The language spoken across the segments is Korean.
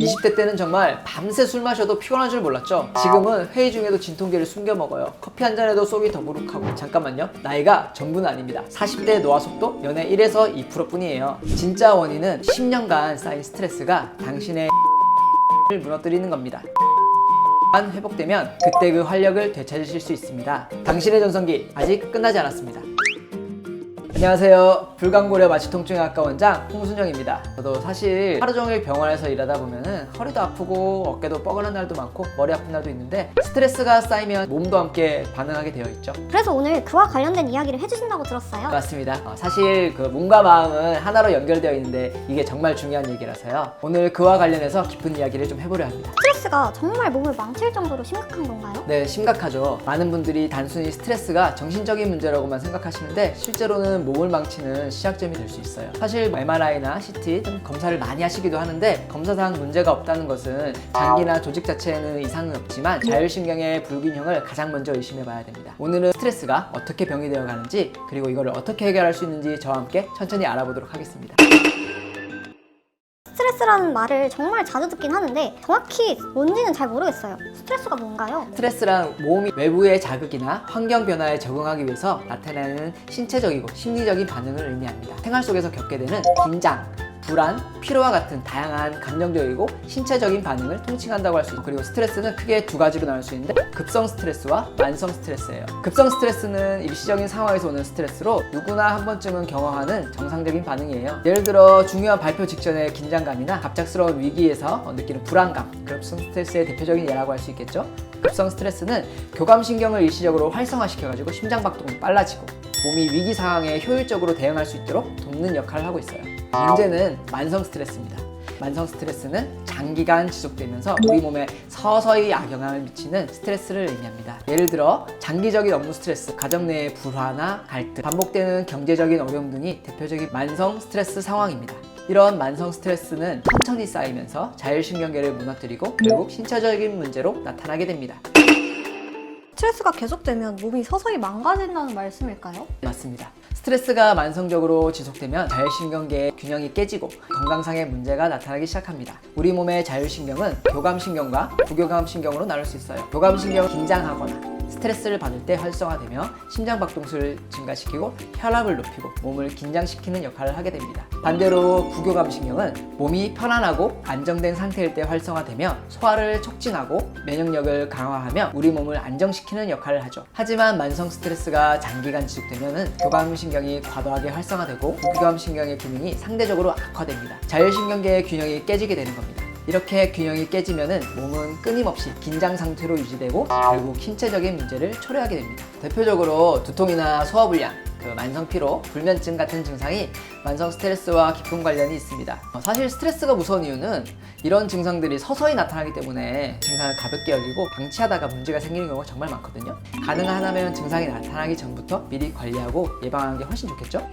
20대 때는 정말 밤새 술 마셔도 피곤한 줄 몰랐죠. 지금은 회의 중에도 진통제를 숨겨 먹어요. 커피 한 잔에도 속이 더부룩하고. 잠깐만요, 나이가 전부는 아닙니다. 40대 노화 속도 연애 1에서 2% 뿐이에요. 진짜 원인은 10년간 쌓인 스트레스가 당신의 를 무너뜨리는 겁니다. 회복되면 그때 그 활력을 되찾으실 수 있습니다. 당신의 전성기 아직 끝나지 않았습니다. 안녕하세요. 불광고려 마취통증학과 원장 홍순영입니다. 저도 사실 하루 종일 병원에서 일하다 보면은 허리도 아프고 어깨도 뻐근한 날도 많고 머리 아픈 날도 있는데, 스트레스가 쌓이면 몸도 함께 반응하게 되어 있죠. 그래서 오늘 그와 관련된 이야기를 해주신다고 들었어요. 맞습니다. 사실 그 몸과 마음은 하나로 연결되어 있는데 이게 정말 중요한 얘기라서요. 오늘 그와 관련해서 깊은 이야기를 좀 해보려 합니다. 스트레스가 정말 몸을 망칠 정도로 심각한 건가요? 네, 심각하죠. 많은 분들이 단순히 스트레스가 정신적인 문제라고만 생각하시는데 실제로는 몸을 망치는 시작점이 될 수 있어요. 사실 MRI나 CT 등 검사를 많이 하시기도 하는데 검사상 문제가 없다는 것은 장기나 조직 자체에는 이상은 없지만 자율신경의 불균형을 가장 먼저 의심해 봐야 됩니다. 오늘은 스트레스가 어떻게 병이 되어 가는지, 그리고 이거를 어떻게 해결할 수 있는지 저와 함께 천천히 알아보도록 하겠습니다. 스트레스라는 말을 정말 자주 듣긴 하는데 정확히 뭔지는 잘 모르겠어요. 스트레스가 뭔가요? 스트레스란 몸이 외부의 자극이나 환경 변화에 적응하기 위해서 나타나는 신체적이고 심리적인 반응을 의미합니다. 생활 속에서 겪게 되는 긴장, 불안, 피로와 같은 다양한 감정적이고 신체적인 반응을 통칭한다고 할 수 있고, 그리고 스트레스는 크게 두 가지로 나눌 수 있는데 급성 스트레스와 만성 스트레스예요. 급성 스트레스는 일시적인 상황에서 오는 스트레스로 누구나 한 번쯤은 경험하는 정상적인 반응이에요. 예를 들어 중요한 발표 직전의 긴장감이나 갑작스러운 위기에서 느끼는 불안감, 급성 스트레스의 대표적인 예라고 할 수 있겠죠. 급성 스트레스는 교감신경을 일시적으로 활성화시켜가지고 심장박동이 빨라지고 몸이 위기 상황에 효율적으로 대응할 수 있도록 돕는 역할을 하고 있어요. 문제는 만성 스트레스입니다. 만성 스트레스는 장기간 지속되면서 우리 몸에 서서히 악영향을 미치는 스트레스를 의미합니다. 예를 들어 장기적인 업무 스트레스, 가정 내의 불화나 갈등, 반복되는 경제적인 어려움 등이 대표적인 만성 스트레스 상황입니다. 이런 만성 스트레스는 천천히 쌓이면서 자율신경계를 무너뜨리고 결국 신체적인 문제로 나타나게 됩니다. 스트레스가 계속되면 몸이 서서히 망가진다는 말씀일까요? 맞습니다. 스트레스가 만성적으로 지속되면 자율신경계의 균형이 깨지고 건강상의 문제가 나타나기 시작합니다. 우리 몸의 자율신경은 교감신경과 부교감신경으로 나눌 수 있어요. 교감신경은 긴장하거나 스트레스를 받을 때 활성화되며 심장박동수를 증가시키고 혈압을 높이고 몸을 긴장시키는 역할을 하게 됩니다. 반대로 부교감신경은 몸이 편안하고 안정된 상태일 때 활성화되며 소화를 촉진하고 면역력을 강화하며 우리 몸을 안정시키는 역할을 하죠. 하지만 만성 스트레스가 장기간 지속되면 교감신경이 과도하게 활성화되고 부교감신경의 균형이 상대적으로 악화됩니다. 자율신경계의 균형이 깨지게 되는 겁니다. 이렇게 균형이 깨지면은 몸은 끊임없이 긴장 상태로 유지되고 결국 신체적인 문제를 초래하게 됩니다. 대표적으로 두통이나 소화불량, 만성 피로, 불면증 같은 증상이 만성 스트레스와 깊은 관련이 있습니다. 사실 스트레스가 무서운 이유는 이런 증상들이 서서히 나타나기 때문에 증상을 가볍게 여기고 방치하다가 문제가 생기는 경우가 정말 많거든요. 가능하다면 증상이 나타나기 전부터 미리 관리하고 예방하는 게 훨씬 좋겠죠?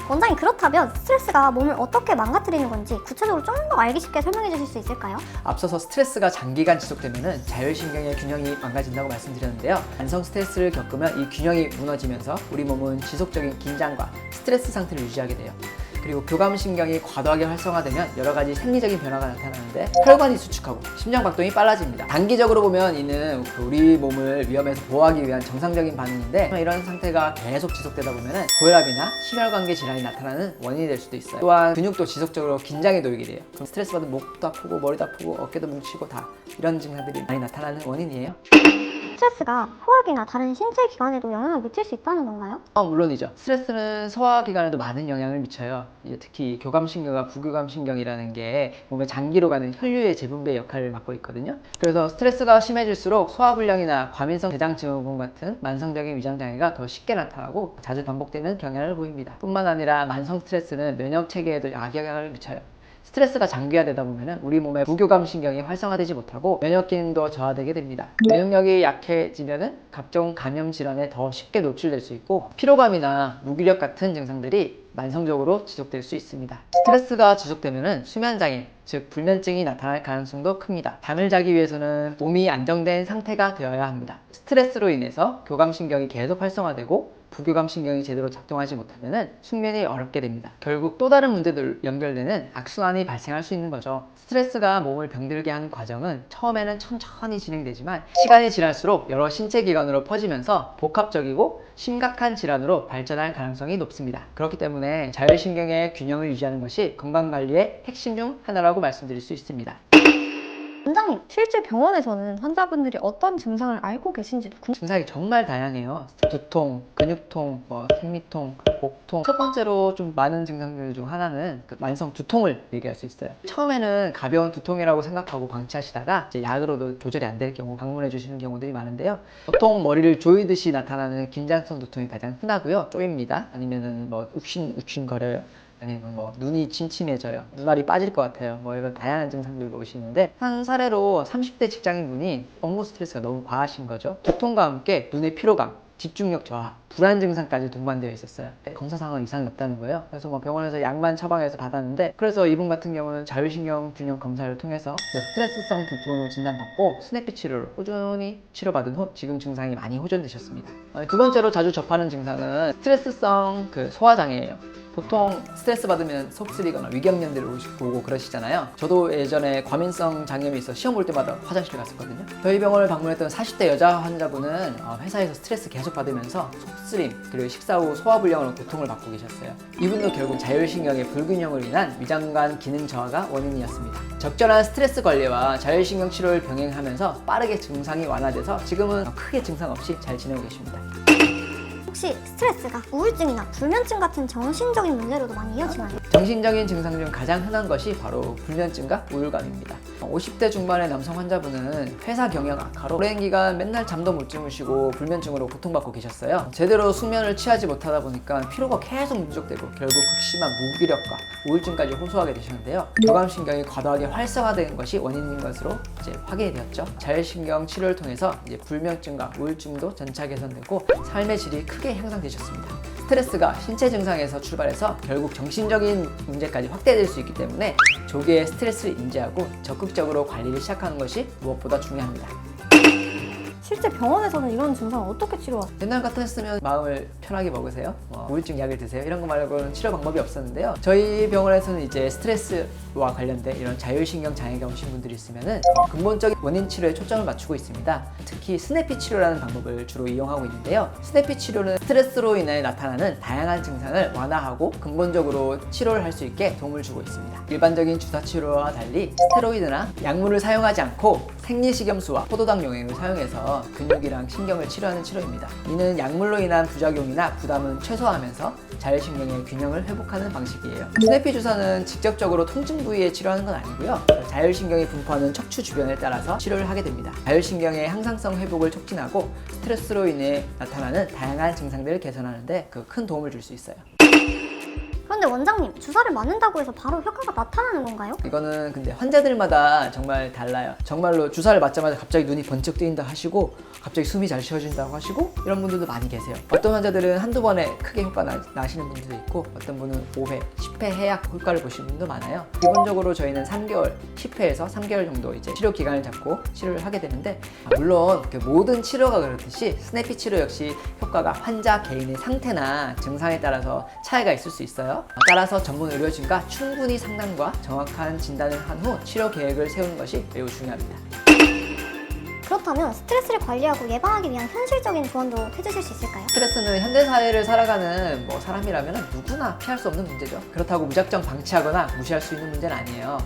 원장님, 그렇다면 스트레스가 몸을 어떻게 망가뜨리는 건지 구체적으로 좀 더 알기 쉽게 설명해 주실 수 있을까요? 앞서서 스트레스가 장기간 지속되면 자율신경의 균형이 망가진다고 말씀드렸는데요. 만성 스트레스를 겪으면 이 균형이 무너지면서 우리 몸은 지속적인 긴장과 스트레스 상태를 유지하게 돼요. 그리고 교감신경이 과도하게 활성화되면 여러 가지 생리적인 변화가 나타나는데 혈관이 수축하고 심장박동이 빨라집니다. 단기적으로 보면 이는 우리 몸을 위험에서 보호하기 위한 정상적인 반응인데, 이런 상태가 계속 지속되다 보면 고혈압이나 심혈관계 질환이 나타나는 원인이 될 수도 있어요. 또한 근육도 지속적으로 긴장에 놓이게 돼요. 그럼 스트레스 받으면 목도 아프고 머리도 아프고 어깨도 뭉치고 다 이런 증상들이 많이 나타나는 원인이에요. 스트레스가 소화기나 다른 신체 기관에도 영향을 미칠 수 있다는 건가요? 물론이죠. 스트레스는 소화기관에도 많은 영향을 미쳐요. 특히 교감신경과 부교감신경이라는 게 몸에 장기로 가는 혈류의 재분배 역할을 맡고 있거든요. 그래서 스트레스가 심해질수록 소화불량이나 과민성 대장증후군 같은 만성적인 위장장애가 더 쉽게 나타나고 자주 반복되는 경향을 보입니다. 뿐만 아니라 만성 스트레스는 면역체계에도 악영향을 미쳐요. 스트레스가 장기화되다 보면 우리 몸의 부교감신경이 활성화되지 못하고 면역기능도 저하되게 됩니다. 면역력이 약해지면 각종 감염 질환에 더 쉽게 노출될 수 있고 피로감이나 무기력 같은 증상들이 만성적으로 지속될 수 있습니다. 스트레스가 지속되면 수면장애, 즉 불면증이 나타날 가능성도 큽니다. 잠을 자기 위해서는 몸이 안정된 상태가 되어야 합니다. 스트레스로 인해서 교감신경이 계속 활성화되고 부교감 신경이 제대로 작동하지 못하면 숙면이 어렵게 됩니다. 결국 또 다른 문제들 연결되는 악순환이 발생할 수 있는 거죠. 스트레스가 몸을 병들게 하는 과정은 처음에는 천천히 진행되지만 시간이 지날수록 여러 신체 기관으로 퍼지면서 복합적이고 심각한 질환으로 발전할 가능성이 높습니다. 그렇기 때문에 자율신경의 균형을 유지하는 것이 건강관리의 핵심 중 하나라고 말씀드릴 수 있습니다. 원장님, 실제 병원에서는 환자분들이 어떤 증상을 앓고 계신지도 증상이 정말 다양해요. 두통, 근육통, 생리통, 목통. 첫 번째로 좀 많은 증상들 중 하나는 만성 두통을 얘기할 수 있어요. 처음에는 가벼운 두통이라고 생각하고 방치하시다가 이제 약으로도 조절이 안 될 경우 방문해 주시는 경우들이 많은데요. 보통 머리를 조이듯이 나타나는 긴장성 두통이 가장 흔하고요. 쪼입니다. 아니면은 욱신거려요. 아니면 눈이 침침해져요. 눈알이 빠질 것 같아요. 이런 다양한 증상들이 오시는데, 한 사례로 30대 직장인분이 업무 스트레스가 너무 과하신 거죠. 두통과 함께 눈의 피로감, 집중력 저하, 불안 증상까지 동반되어 있었어요. 검사상은 이상이 없다는 거예요. 그래서 병원에서 약만 처방해서 받았는데, 그래서 이분 같은 경우는 자율신경 균형 검사를 통해서 스트레스성 두통을 진단받고 스냅피 치료를 꾸준히 치료받은 후 지금 증상이 많이 호전되셨습니다. 두 번째로 자주 접하는 증상은 스트레스성 소화장애예요. 보통 스트레스 받으면 속쓰리거나 위경련들을 오고 그러시잖아요. 저도 예전에 과민성 장염이 있어 시험 볼 때마다 화장실 갔었거든요. 저희 병원을 방문했던 40대 여자 환자분은 회사에서 스트레스 계속 받으면서 속쓰림 그리고 식사 후 소화불량으로 고통을 받고 계셨어요. 이분도 결국 자율신경의 불균형으로 인한 위장관 기능 저하가 원인이었습니다. 적절한 스트레스 관리와 자율신경 치료를 병행하면서 빠르게 증상이 완화돼서 지금은 크게 증상 없이 잘 지내고 계십니다. 혹시 스트레스가 우울증이나 불면증 같은 정신적인 문제로도 많이 이어지나요? 정신적인 증상 중 가장 흔한 것이 바로 불면증과 우울감입니다. 50대 중반의 남성 환자분은 회사 경영 악화로 오랜 기간 맨날 잠도 못 주무시고 불면증으로 고통받고 계셨어요. 제대로 숙면을 취하지 못하다 보니까 피로가 계속 누적되고 결국 극심한 무기력과 우울증까지 호소하게 되셨는데요. 교감신경이 과도하게 활성화된 것이 원인인 것으로 확인이 되었죠. 자율신경 치료를 통해서 불면증과 우울증도 점차 개선되고 삶의 질이 크게 향상되셨습니다. 스트레스가 신체 증상에서 출발해서 결국 정신적인 문제까지 확대될 수 있기 때문에 조기에 스트레스를 인지하고 적극적으로 관리를 시작하는 것이 무엇보다 중요합니다. 실제 병원에서는 이런 증상을 어떻게 치료하세요? 옛날 같았으면 마음을 편하게 먹으세요, 우울증 약을 드세요, 이런 거 말고는 치료 방법이 없었는데요. 저희 병원에서는 스트레스와 관련된 이런 자율신경 장애가 오신 분들이 있으면은 근본적인 원인 치료에 초점을 맞추고 있습니다. 특히 스냅피 치료라는 방법을 주로 이용하고 있는데요. 스냅피 치료는 스트레스로 인해 나타나는 다양한 증상을 완화하고 근본적으로 치료를 할 수 있게 도움을 주고 있습니다. 일반적인 주사 치료와 달리 스테로이드나 약물을 사용하지 않고 생리식염수와 포도당 용액을 사용해서 근육이랑 신경을 치료하는 치료입니다. 이는 약물로 인한 부작용이나 부담은 최소화하면서 자율신경의 균형을 회복하는 방식이에요. 스냅피 주사는 직접적으로 통증 부위에 치료하는 건 아니고요. 자율신경이 분포하는 척추 주변에 따라서 치료를 하게 됩니다. 자율신경의 항상성 회복을 촉진하고 스트레스로 인해 나타나는 다양한 증상들을 개선하는 데 큰 도움을 줄 수 있어요. 그런데 원장님, 주사를 맞는다고 해서 바로 효과가 나타나는 건가요? 이거는 근데 환자들마다 정말 달라요. 정말로 주사를 맞자마자 갑자기 눈이 번쩍 뜨인다 하시고 갑자기 숨이 잘 쉬어진다고 하시고 이런 분들도 많이 계세요. 어떤 환자들은 한두 번에 크게 효과 나시는 분들도 있고 어떤 분은 5회, 10회 해야 효과를 보시는 분도 많아요. 기본적으로 저희는 3개월, 10회에서 3개월 정도 치료 기간을 잡고 치료를 하게 되는데, 물론 모든 치료가 그렇듯이 스냅피 치료 역시 효과가 환자 개인의 상태나 증상에 따라서 차이가 있을 수 있어요. 따라서 전문 의료진과 충분히 상담과 정확한 진단을 한 후 치료 계획을 세우는 것이 매우 중요합니다. 그렇다면 스트레스를 관리하고 예방하기 위한 현실적인 조언도 해주실 수 있을까요? 스트레스는 현대사회를 살아가는 사람이라면 누구나 피할 수 없는 문제죠. 그렇다고 무작정 방치하거나 무시할 수 있는 문제는 아니에요.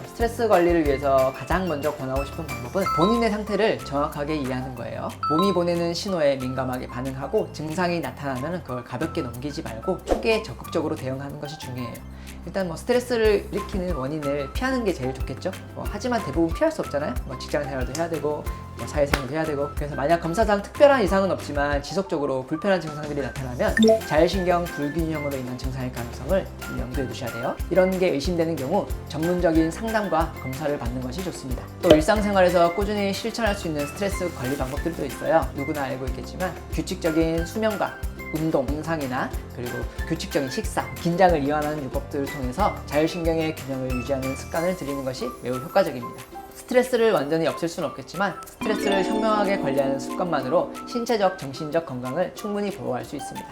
스트레스 관리를 위해서 가장 먼저 권하고 싶은 방법은 본인의 상태를 정확하게 이해하는 거예요. 몸이 보내는 신호에 민감하게 반응하고 증상이 나타나면 그걸 가볍게 넘기지 말고 초기에 적극적으로 대응하는 것이 중요해요. 일단 스트레스를 일으키는 원인을 피하는 게 제일 좋겠죠. 하지만 대부분 피할 수 없잖아요. 직장 생활도 해야 되고 사회생활도 해야 되고, 그래서 만약 검사상 특별한 이상은 없지만 지속적으로 불편한 증상들이 나타나면 자율신경 불균형으로 인한 증상일 가능성을 염두에 두셔야 돼요. 이런 게 의심되는 경우 전문적인 상담과 검사를 받는 것이 좋습니다. 또 일상생활에서 꾸준히 실천할 수 있는 스트레스 관리 방법들도 있어요. 누구나 알고 있겠지만 규칙적인 수면과 운동, 명상이나 그리고 규칙적인 식사, 긴장을 이완하는 요법들을 통해서 자율신경의 균형을 유지하는 습관을 들이는 것이 매우 효과적입니다. 스트레스를 완전히 없앨 수는 없겠지만 스트레스를 현명하게 관리하는 습관만으로 신체적, 정신적 건강을 충분히 보호할 수 있습니다.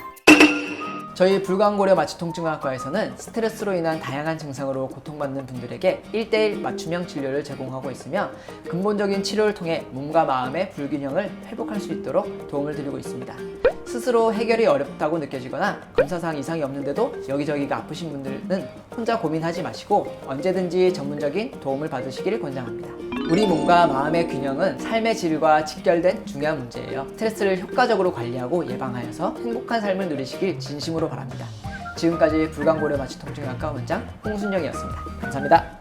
저희 불광고려 마취통증학과에서는 스트레스로 인한 다양한 증상으로 고통받는 분들에게 1:1 맞춤형 진료를 제공하고 있으며 근본적인 치료를 통해 몸과 마음의 불균형을 회복할 수 있도록 도움을 드리고 있습니다. 스스로 해결이 어렵다고 느껴지거나 검사상 이상이 없는데도 여기저기가 아프신 분들은 혼자 고민하지 마시고 언제든지 전문적인 도움을 받으시길 권장합니다. 우리 몸과 마음의 균형은 삶의 질과 직결된 중요한 문제예요. 스트레스를 효과적으로 관리하고 예방하여서 행복한 삶을 누리시길 진심으로 바랍니다. 지금까지 불광고려 마취통증학과 원장 홍순영이었습니다. 감사합니다.